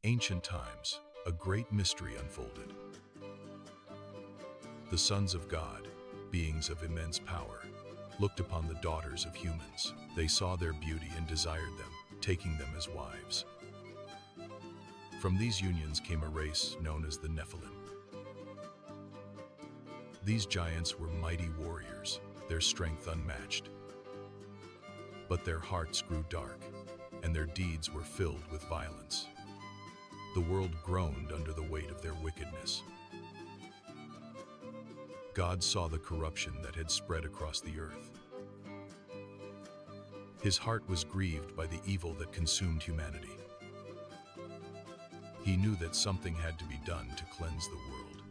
ancient times, a great mystery unfolded. The sons of God, beings of immense power, looked upon the daughters of humans. They saw their beauty and desired them, taking them as wives. From these unions came a race known as the Nephilim. These giants were mighty warriors, their strength unmatched. But their hearts grew dark, and their deeds were filled with violence. The world groaned under the weight of their wickedness. God saw the corruption that had spread across the earth. His heart was grieved by the evil that consumed humanity. He knew that something had to be done to cleanse the world.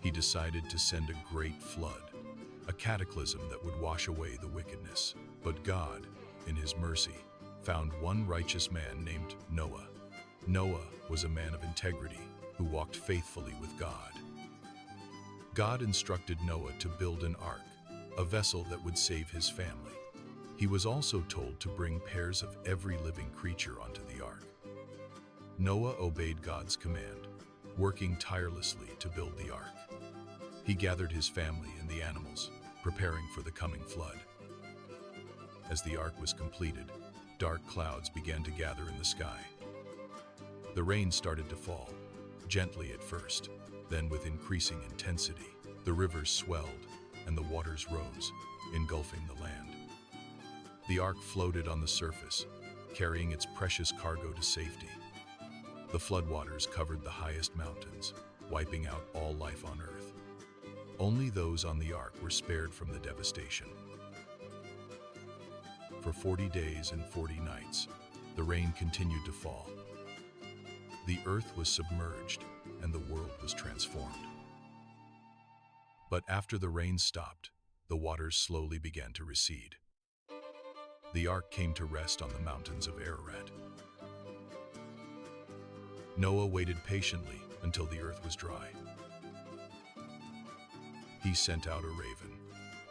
He decided to send a great flood, a cataclysm that would wash away the wickedness. But God, in His mercy, found one righteous man named Noah. Noah was a man of integrity who walked faithfully with God. God instructed Noah to build an ark, a vessel that would save his family. He was also told to bring pairs of every living creature onto the ark. Noah obeyed God's command, working tirelessly to build the ark. He gathered his family and the animals, preparing for the coming flood. As the ark was completed, dark clouds began to gather in the sky. The rain started to fall, gently at first, then with increasing intensity. The rivers swelled and the waters rose, engulfing the land. The ark floated on the surface, carrying its precious cargo to safety. The floodwaters covered the highest mountains, wiping out all life on earth. Only those on the ark were spared from the devastation. For 40 days and 40 nights, the rain continued to fall. The earth was submerged and the world was transformed. But after the rain stopped, the waters slowly began to recede. The ark came to rest on the mountains of Ararat. Noah waited patiently until the earth was dry. He sent out a raven,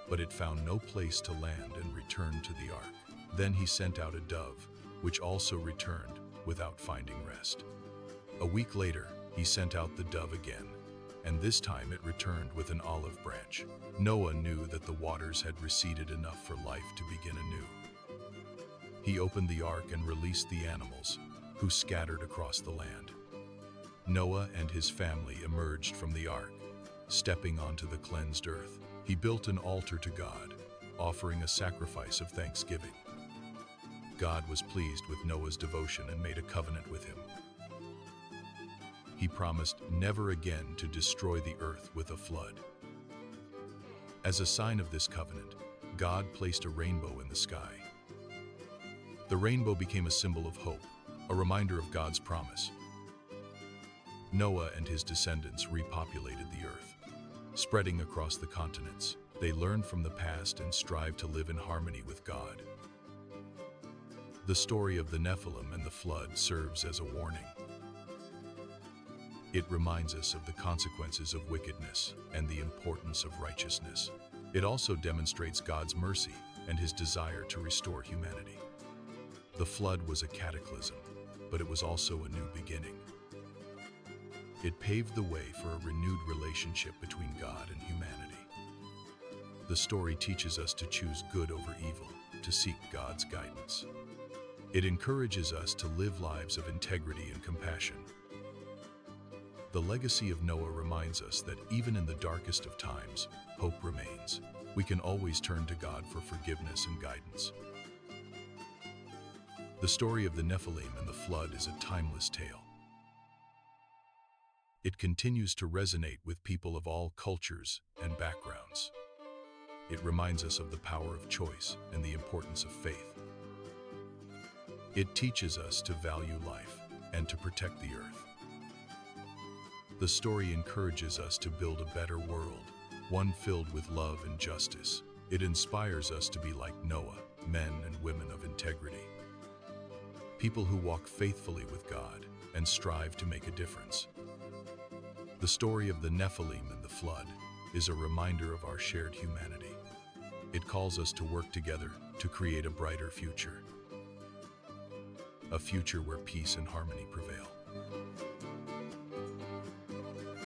but it found no place to land and returned to the ark. Then he sent out a dove, which also returned without finding rest. A week later, he sent out the dove again, and this time it returned with an olive branch. Noah knew that the waters had receded enough for life to begin anew. He opened the ark and released the animals, who scattered across the land. Noah and his family emerged from the ark, stepping onto the cleansed earth. He built an altar to God, offering a sacrifice of thanksgiving. God was pleased with Noah's devotion and made a covenant with him. He promised never again to destroy the earth with a flood. As a sign of this covenant, God placed a rainbow in the sky. The rainbow became a symbol of hope, a reminder of God's promise. Noah and his descendants repopulated the earth. Spreading across the continents, they learned from the past and strived to live in harmony with God. The story of the Nephilim and the flood serves as a warning. It reminds us of the consequences of wickedness and the importance of righteousness. It also demonstrates God's mercy and His desire to restore humanity. The flood was a cataclysm, but it was also a new beginning. It paved the way for a renewed relationship between God and humanity. The story teaches us to choose good over evil, to seek God's guidance. It encourages us to live lives of integrity and compassion. The legacy of Noah reminds us that even in the darkest of times, hope remains. We can always turn to God for forgiveness and guidance. The story of the Nephilim and the flood is a timeless tale. It continues to resonate with people of all cultures and backgrounds. It reminds us of the power of choice and the importance of faith. It teaches us to value life and to protect the earth. The story encourages us to build a better world, one filled with love and justice. It inspires us to be like Noah, men and women of integrity. People who walk faithfully with God and strive to make a difference. The story of the Nephilim and the flood is a reminder of our shared humanity. It calls us to work together to create a brighter future. a future where peace and harmony prevail.